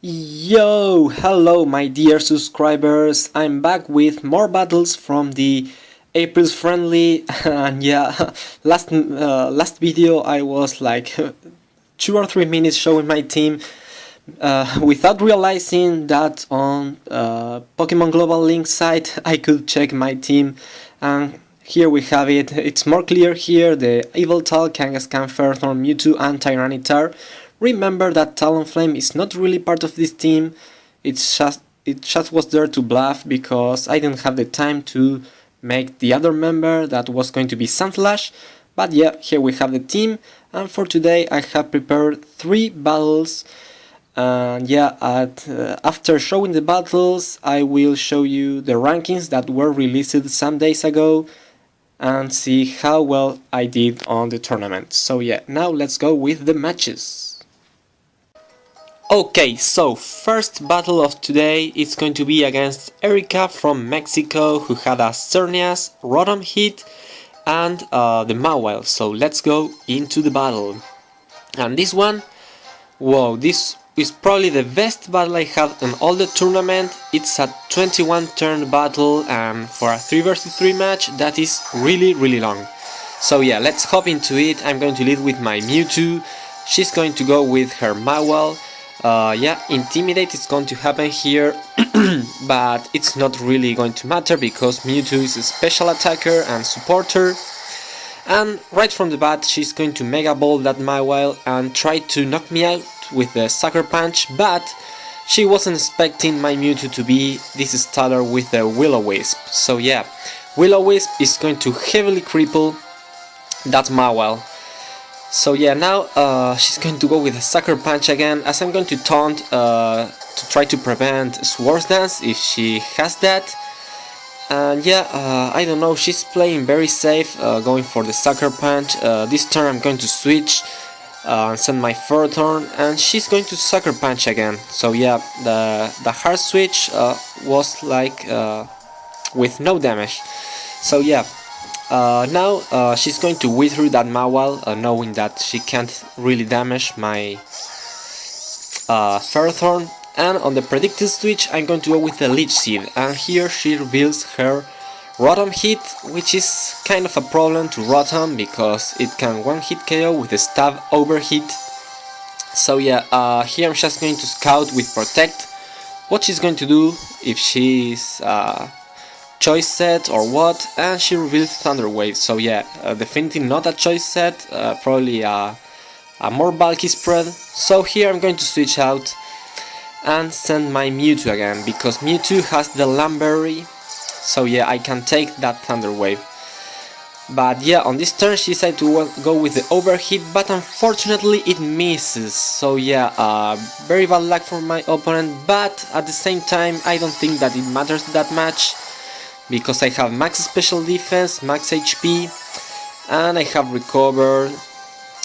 Yo, hello my dear subscribers, I'm back with more battles from the April's Friendly, and yeah, last video I was like 2 or 3 minutes showing my team without realizing that on Pokemon Global Link site I could check my team, and here we have it. It's more clear here: the Yveltal, Kangaskhan, Ferrothorn, Mewtwo and Tiranitar. Remember that Talonflame is not really part of this team, it just was there to bluff because I didn't have the time to make the other member that was going to be Sandslash. But yeah, here we have the team, and for today I have prepared 3 battles. And yeah, after showing the battles I will show you the rankings that were released some days ago and see how well I did on the tournament. So yeah, now let's go with the matches. Okay, so first battle of today is going to be against Erika from Mexico, who had a Xerneas, Rotom hit and the Mawile. So let's go into the battle. And this one, whoa, this is probably the best battle I had in all the tournament. It's a 21 turn battle, and for a 3 vs 3 match that is really long. So yeah, let's hop into it. I'm going to lead with my Mewtwo, she's going to go with her Mawile. Yeah, Intimidate is going to happen here, but it's not really going to matter because Mewtwo is a special attacker and supporter. And right from the bat she's going to Mega Ball that Mawile and try to knock me out with the Sucker Punch, but she wasn't expecting my Mewtwo to be this starter with the Will-O-Wisp. So yeah, Will-O-Wisp is going to heavily cripple that Mawile. So yeah, now she's going to go with a Sucker Punch again, as I'm going to taunt to try to prevent Swords Dance if she has that. And yeah, I don't know, she's playing very safe, going for the Sucker Punch. This turn I'm going to switch and send my Ferrothorn, and she's going to Sucker Punch again. So yeah, the hard switch was like with no damage. So yeah, now she's going to withdraw that Mawile, knowing that she can't really damage my Ferrothorn. And on the predicted switch I'm going to go with the Leech Seed, and here she reveals her Rotom hit, which is kind of a problem to Rotom because it can one-hit KO with a Stab Overhit. So yeah, here I'm just going to scout with Protect what she's going to do, if she's choice set or what, and she reveals Thunder Wave. So yeah, definitely not a choice set, probably a more bulky spread. So here I'm going to switch out and send my Mewtwo again, because Mewtwo has the Lamberry. So yeah, I can take that Thunder Wave. But yeah, on this turn she decided to go with the Overhit, but unfortunately it misses. So yeah, very bad luck for my opponent, but at the same time I don't think that it matters that much, because I have max special defense, max HP, and I have recovered.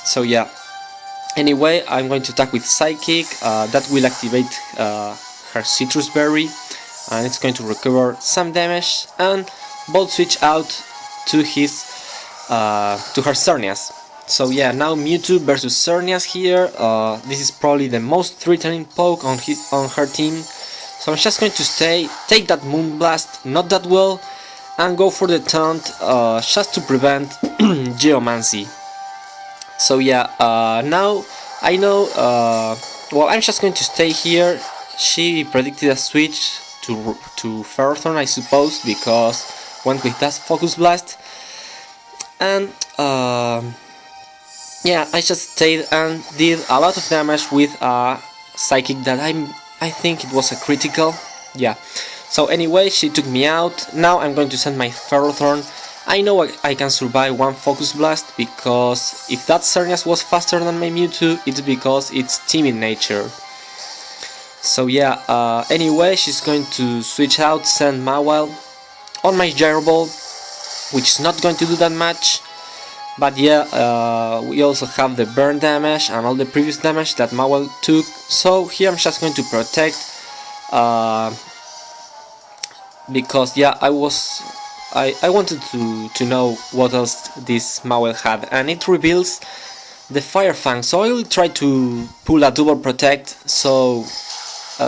So yeah, anyway, I'm going to attack with Psychic, that will activate her Citrus Berry, and it's going to recover some damage, and Volt Switch out to her Xerneas. So yeah, now Mewtwo versus Xerneas here. This is probably the most threatening poke on her team. So I'm just going to take that Moonblast, not that well, and go for the taunt, just to prevent Geomancy. So yeah, now I know, well, I'm just going to stay here. She predicted a switch to Ferrothorn, I suppose, because went with that Focus Blast. And yeah, I just stayed and did a lot of damage with a Psychic that I think it was a critical. Yeah. So anyway, she took me out. Now I'm going to send my Ferrothorn. I know I can survive one Focus Blast, because if that Xerneas was faster than my Mewtwo, it's because it's timid nature. So yeah, anyway, she's going to switch out, send Mawile on my Gyro Ball, which is not going to do that much. But yeah, we also have the burn damage and all the previous damage that Mawile took. So here I'm just going to protect, because yeah, I wanted to know what else this Mawile had, and it reveals the Fire Fang. So I will try to pull a double protect, so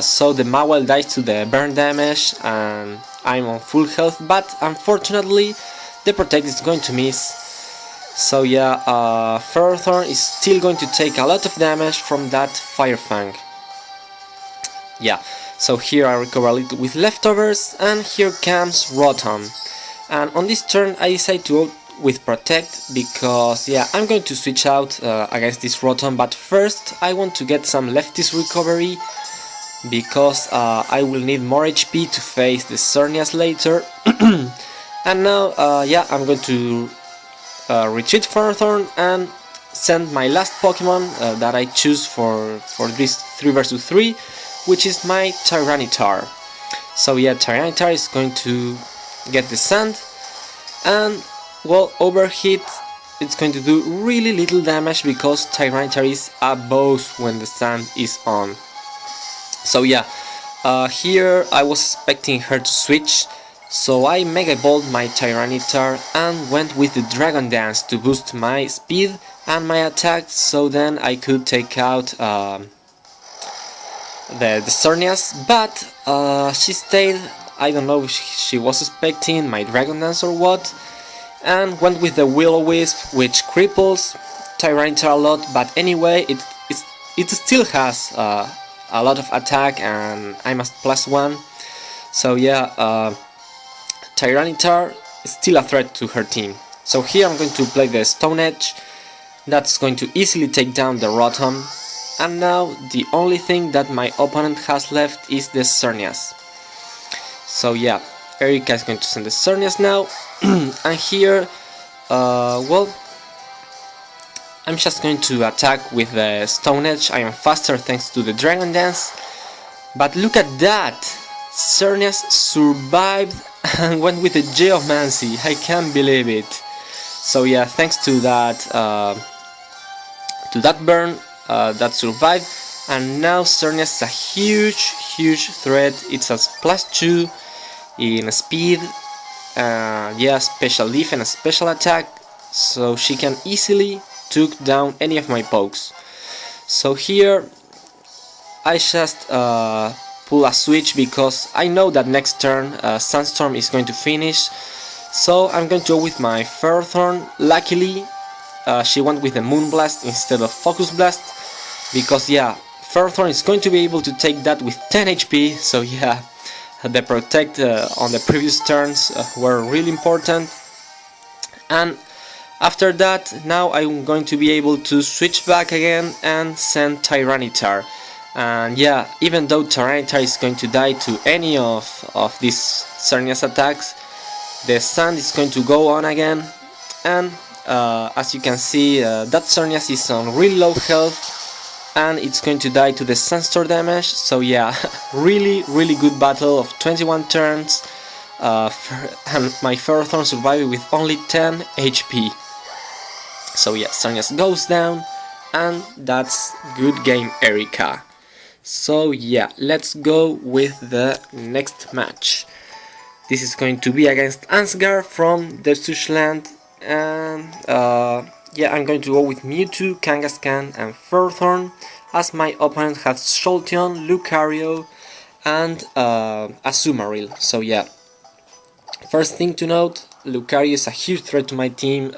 so the Mawile dies to the burn damage and I'm on full health, but unfortunately the protect is going to miss. So yeah, Ferrothorn is still going to take a lot of damage from that Fire Fang. Yeah, so here I recover a little with leftovers, and here comes Rotom. And on this turn I decide to go with Protect because yeah, I'm going to switch out against this Rotom, but first I want to get some Lefty's recovery because I will need more HP to face the Xerneas later. And now yeah, I'm going to retreat Ferrothorn and send my last Pokemon that I choose for this 3 vs 3, which is my Tiranitar. So yeah, Tiranitar is going to get the sand, and well, overheat, it's going to do really little damage because Tiranitar is a boss when the sand is on. So yeah, here I was expecting her to switch, so I Mega Evolved my Tiranitar and went with the Dragon Dance to boost my speed and my attack, so then I could take out the Xerneas, but she stayed. I don't know if she was expecting my Dragon Dance or what, and went with the Will-O-Wisp, which cripples Tiranitar a lot, but anyway, it still has a lot of attack and I'm at +1, so yeah, Tiranitar is still a threat to her team. So here I'm going to play the Stone Edge, that's going to easily take down the Rotom. And now the only thing that my opponent has left is the Xerneas. So yeah, Erika is going to send the Xerneas now. And here, well, I'm just going to attack with the Stone Edge. I am faster thanks to the Dragon Dance. But look at that! Xerneas survived and went with the Geomancy. I can't believe it. So yeah, thanks to that burn, that survived, and now Xerneas is a huge threat. It's a +2 in speed, yeah, special defense and special attack, so she can easily took down any of my pokes. So here I just pull a switch because I know that next turn Sandstorm is going to finish, so I'm going to go with my Ferrothorn. Luckily she went with the Moonblast instead of Focus Blast, because yeah, Ferrothorn is going to be able to take that with 10 HP, so yeah, the protect on the previous turns were really important. And after that, now I'm going to be able to switch back again and send Tiranitar. And yeah, even though Tiranitar is going to die to any of these Xerneas attacks, the sand is going to go on again, and as you can see, that Xerneas is on really low health and it's going to die to the Sandstorm damage. So yeah, really good battle of 21 turns, and my Ferrothorn survived with only 10 HP. So yeah, Xerneas goes down, and that's good game, Erika. So yeah, let's go with the next match. This is going to be against Ansgar from Dhgss land, and yeah, I'm going to go with Mewtwo, Kangaskhan and Ferrothorn, as my opponent has Jolteon, Lucario and Azumarill. So yeah, first thing to note, Lucario is a huge threat to my team.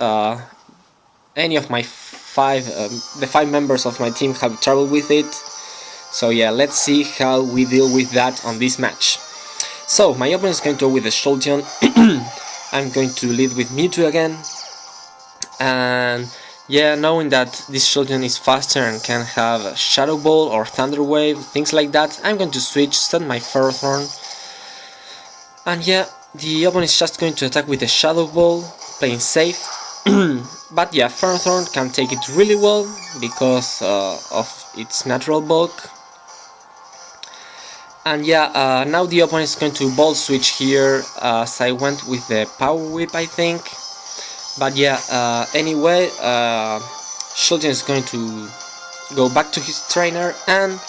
Any of my the 5 members of my team have trouble with it. So yeah, let's see how we deal with that on this match. So my opponent is going to go with the Jolteon. I'm going to lead with Mewtwo again, and yeah, knowing that this Jolteon is faster and can have a Shadow Ball or Thunder Wave, things like that, I'm going to switch, send my Ferrothorn, and yeah, the opponent is just going to attack with the Shadow Ball, playing safe. But yeah, Ferrothorn can take it really well because of its natural bulk. And yeah, now the opponent is going to Ball Switch here, as I went with the Power Whip, I think. But yeah, anyway, Jolteon is going to go back to his trainer, and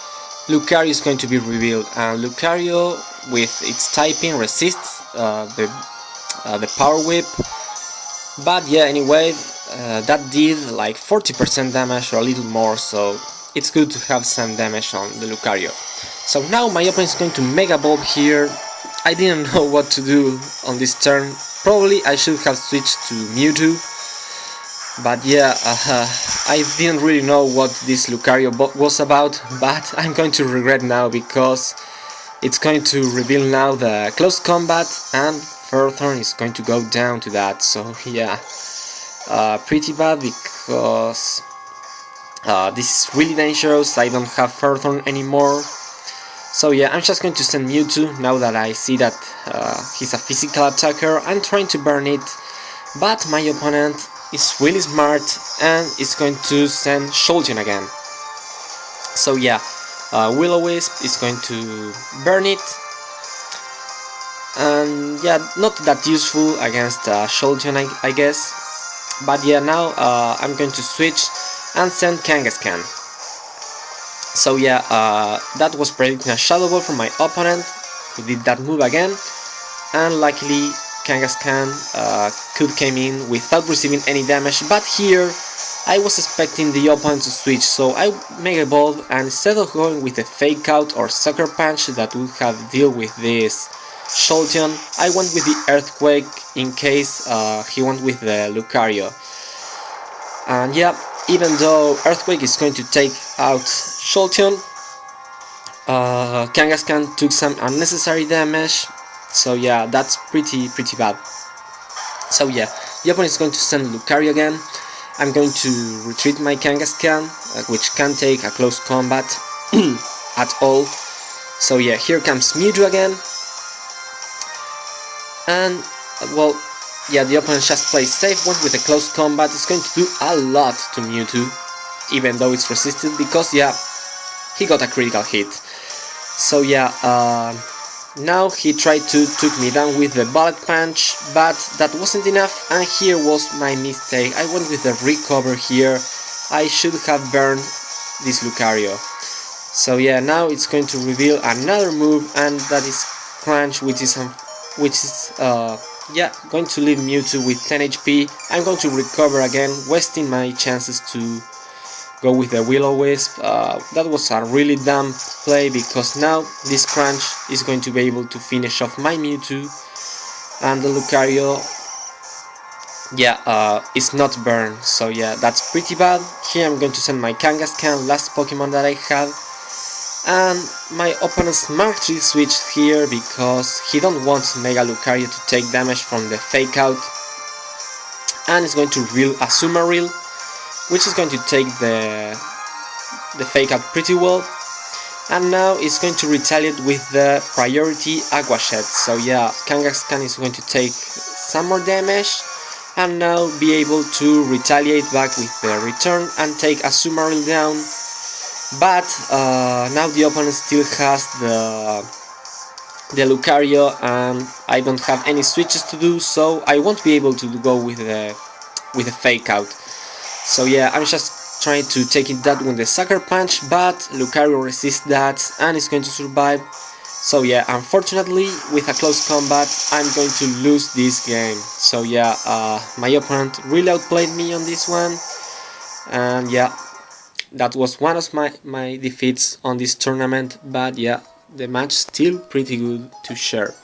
Lucario is going to be revealed. And Lucario, with its typing, resists the Power Whip. But yeah, anyway, that did like 40% damage or a little more, so it's good to have some damage on the Lucario. So now my opponent is going to Mega Bulb here. I didn't know what to do on this turn. Probably I should have switched to Mewtwo. But yeah, I didn't really know what this Lucario was about, but I'm going to regret now because it's going to reveal now the close combat and Ferthorn is going to go down to that. So yeah, pretty bad because this is really dangerous. I don't have Ferthorn anymore. So yeah, I'm just going to send Mewtwo now that I see that he's a physical attacker. I'm trying to burn it, but my opponent is really smart and is going to send Shultian again. So yeah, Will-O-Wisp is going to burn it, and yeah, not that useful against Shultian, I guess. But yeah, now I'm going to switch and send Kangaskhan. So yeah, that was predicting a Shadow Ball from my opponent, who did that move again, and luckily Kangaskhan could came in without receiving any damage, but here I was expecting the opponent to switch, so I Mega Evolve, and instead of going with a Fake Out or Sucker Punch that would have dealt with this Shultian, I went with the Earthquake in case he went with the Lucario. And yeah, even though Earthquake is going to take out Shultian, Kangaskhan took some unnecessary damage, so yeah, that's pretty bad. So yeah, the opponent is going to send Lucario again. I'm going to retreat my Kangaskhan, which can take a close combat at all. So yeah, here comes Mewtwo again. And well, yeah, the opponent just plays safe, went with a close combat. It's going to do a lot to Mewtwo, even though it's resisted, because yeah, he got a critical hit. So yeah, now he tried to took me down with the Bullet Punch, but that wasn't enough, and here was my mistake. I went with the Recover here. I should have burned this Lucario. So yeah, now it's going to reveal another move, and that is Crunch, which is yeah, going to leave Mewtwo with 10 HP. I'm going to recover again, wasting my chances to go with the Will-O-Wisp. That was a really dumb play, because now this Crunch is going to be able to finish off my Mewtwo, and the Lucario, yeah, is not burned. So yeah, that's pretty bad. Here I'm going to send my Kangaskhan, last Pokemon that I have, and my opponent's Mark 3 switched here because he don't want Mega Lucario to take damage from the Fake Out, and is going to reveal a Sumaril, which is going to take the Fake Out pretty well, and now it's going to retaliate with the Priority Aqua Shed. So yeah, Kangaskhan is going to take some more damage, and now be able to retaliate back with the return and take a Sumaril down. But now the opponent still has the Lucario, and I don't have any switches to do, so I won't be able to go with the Fake Out. So yeah, I'm just trying to take it that with the Sucker Punch, but Lucario resists that and is going to survive. So yeah, unfortunately, with a close combat, I'm going to lose this game. So yeah, my opponent really outplayed me on this one, and yeah, that was one of my defeats on this tournament, but yeah, the match still pretty good to share.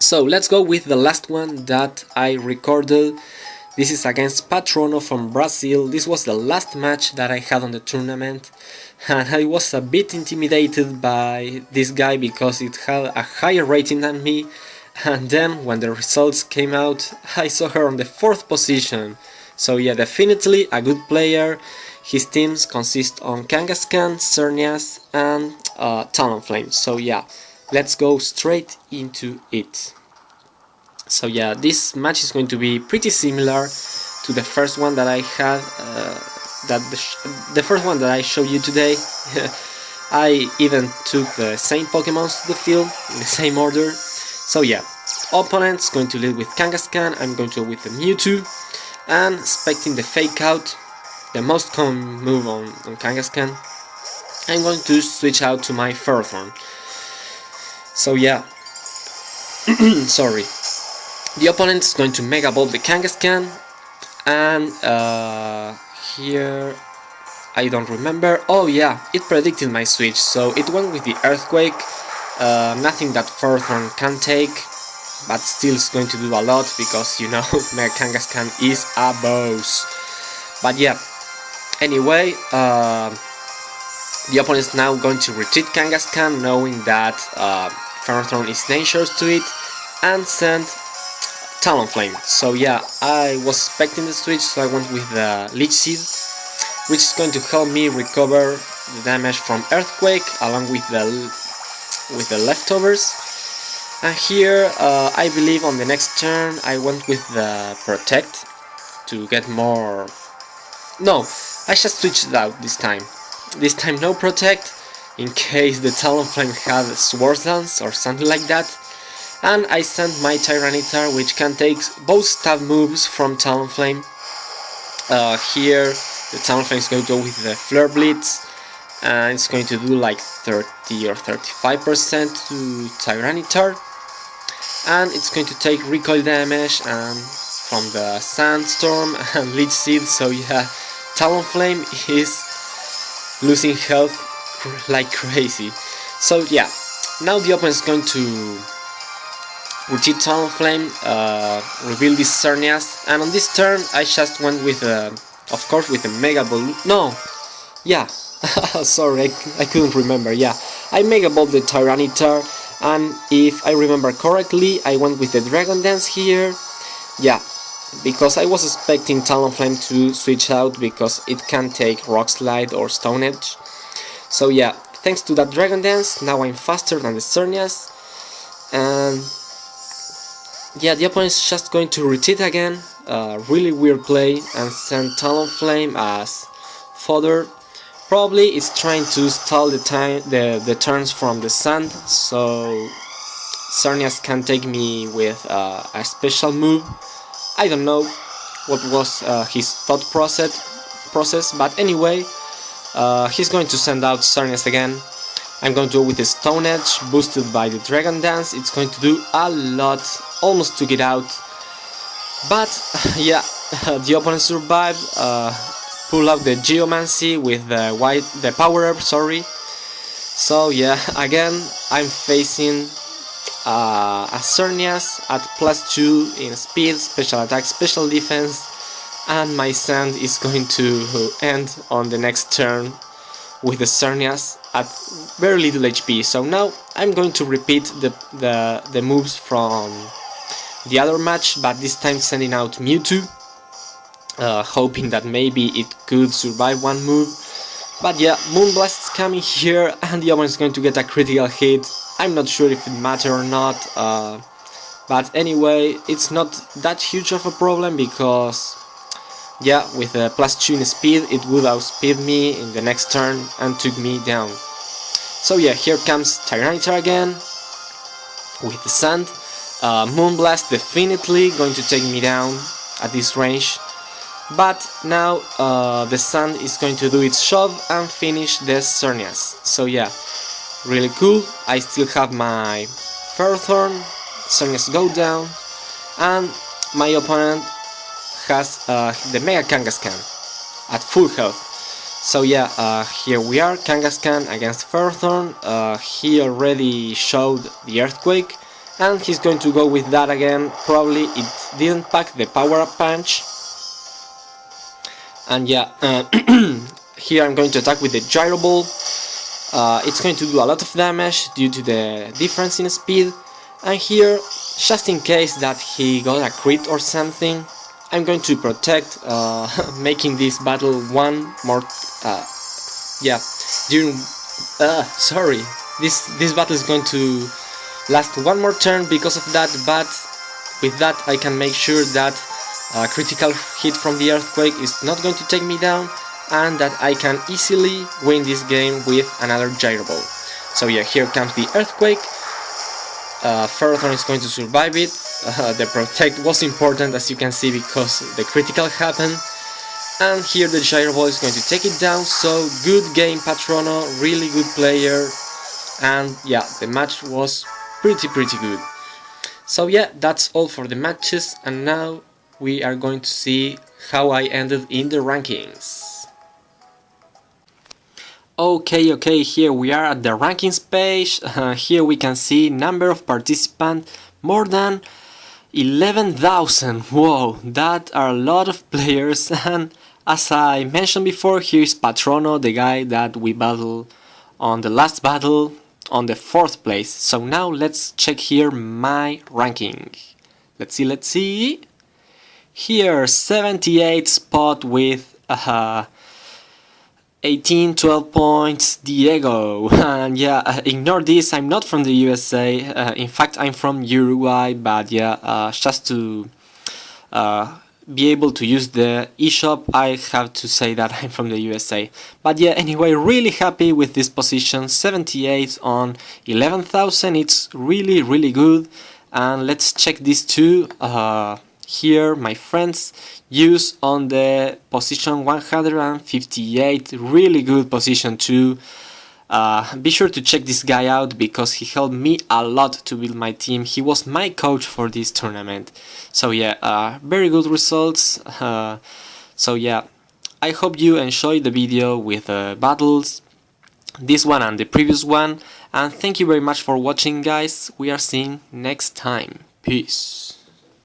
So let's go with the last one that I recorded. This is against Patrono from Brazil. This was the last match that I had on the tournament, and I was a bit intimidated by this guy because it had a higher rating than me, and then when the results came out, I saw her on the 4th position. So yeah, definitely a good player. His teams consist on Kangaskhan, Xerneas, and Talonflame. So yeah, let's go straight into it. So yeah, this match is going to be pretty similar to the first one that I had, the first one that I showed you today. I even took the same Pokemons to the field in the same order. So yeah, opponent's going to lead with Kangaskhan, I'm going to go with the Mewtwo, and expecting the Fake Out, the most common move on Kangaskhan, I'm going to switch out to my Ferthorn. So yeah, sorry. The opponent is going to Mega Evolve the Kangaskhan, and here I don't remember. Oh yeah, it predicted my switch, so it went with the Earthquake. Nothing that Furthorn can take, but still is going to do a lot because you know Mega Kangaskhan is a boss. But yeah, anyway, the opponent is now going to retreat Kangaskhan, knowing that Furthorn is dangerous to it, and send Talonflame. So yeah, I was expecting the switch, so I went with the Leech Seed, which is going to help me recover the damage from Earthquake along with the leftovers. And here I believe on the next turn I went with the Protect to get more. No, I just switched it out this time. This time no Protect, in case the Talonflame had Sword Dance or something like that. And I sent my Tiranitar, which can take both stab moves from Talonflame. Here the Talonflame is going to go with the Flare Blitz, and it's going to do like 30 or 35% to Tiranitar, and it's going to take recoil damage and from the Sandstorm and Leech Seed. So yeah, Talonflame is losing health like crazy. So yeah, now the opponent is going to retreat Talonflame, reveal this Xerneas, and on this turn I just went with of course with a Mega Ball. No, yeah, sorry, I couldn't remember. Yeah, I Mega Balled the Tiranitar, and if I remember correctly, I went with the Dragon Dance here. Yeah, because I was expecting Talonflame to switch out because it can take Rock Slide or Stone Edge. So yeah, thanks to that Dragon Dance, now I'm faster than the Xerneas, and yeah, the opponent is just going to retreat again, really weird play, and send Talonflame as fodder. Probably it's trying to stall the turns from the sand, so Xerneas can take me with a special move. I don't know what was his thought process, but anyway, he's going to send out Xerneas again. I'm going to go with the Stone Edge, boosted by the Dragon Dance. It's going to do a lot, almost took it out. But yeah, the opponent survived, pull out the Geomancy with the Power Herb, sorry. So yeah, again, I'm facing a Xerneas at +2 in speed, special attack, special defense, and my sand is going to end on the next turn with the Xerneas at very little HP. So now I'm going to repeat the moves from the other match, but this time sending out Mewtwo, hoping that maybe it could survive one move. But yeah, Moonblast is coming here, and the opponent is going to get a critical hit. I'm not sure if it matters or not, but anyway, it's not that huge of a problem because yeah, with a +2 in speed, it would outspeed me in the next turn and took me down. So yeah, here comes Tiranitar again with the sand. Moonblast definitely going to take me down at this range, but now the sand is going to do its job and finish the Xerneas. So yeah, really cool. I still have my Furthorn, Xerneas go down, and my opponent has the Mega Kangaskhan at full health. So yeah, here we are, Kangaskhan against Furthorn. He already showed the Earthquake, and he's going to go with that again. Probably it didn't pack the Power Up Punch. And yeah, here I'm going to attack with the Gyro Ball. It's going to do a lot of damage due to the difference in speed. And here, just in case that he got a crit or something, I'm going to protect, making this battle one more. Yeah, sorry, this battle is going to last one more turn because of that. But with that, I can make sure that a critical hit from the Earthquake is not going to take me down, and that I can easily win this game with another Gyro Ball. So yeah, here comes the Earthquake. Furthorn is going to survive it. The protect was important, as you can see, because the critical happened, and here the Gyro Ball is going to take it down. So good game, Patrono, really good player, and yeah, the match was pretty good. So yeah, that's all for the matches, and now we are going to see how I ended in the rankings. Okay, here we are at the rankings page. Here we can see number of participants, more than 11,000. Whoa, that are a lot of players. And as I mentioned before, here is Patrono, the guy that we battled on the last battle on the 4th place. So now let's check here my ranking. Let's see. Here 78 spot with 12 points, Diego. And yeah, ignore this, I'm not from the USA, in fact I'm from Uruguay, but yeah, just to be able to use the eShop, I have to say that I'm from the USA. But yeah, anyway, really happy with this position, 78 on 11,000, it's really good. And let's check this too. Here my friends use on the position 158, really good position too. Be sure to check this guy out because he helped me a lot to build my team. He was my coach for this tournament. So yeah, very good results. So yeah, I hope you enjoyed the video with the battles, this one and the previous one. And thank you very much for watching, guys. We are seeing next time. Peace.